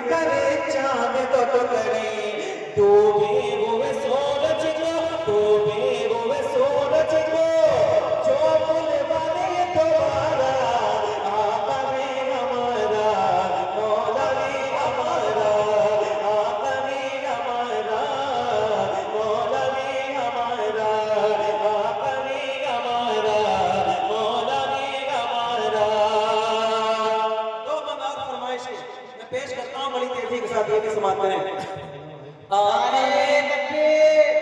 करे चांद तो टुकड़े डूबे हुए सूरज को, डूबे हुए सूरज को जो बुलवाने दोबारा आका ने हमारा, मौला ने हमारा, आका ने हमारा, मौला ने हमारा, आका ने हमारा, मौला ने हमारा। दो मनार फरमाइशें मैं पेश करता हूँ बड़ी तेजी के साथ, ये भी समाप्त करें। नारे तकबीर,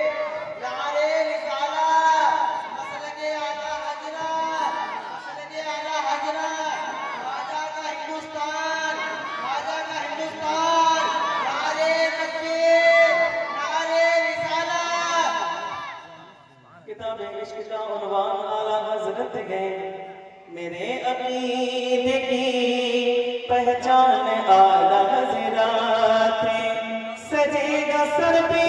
नारे रिसालत, मसलके आला हजरत, मसलके आला हजरत, ख्वाजा का हिंदुस्तान, ख्वाजा का हिंदुस्तान, नारे तकबीर, नारे रिसालत। किताब इश्क का उन्वान आला हजरत है, मेरे अकीदे की पहचान आला हजरत है। सजेगा सर पे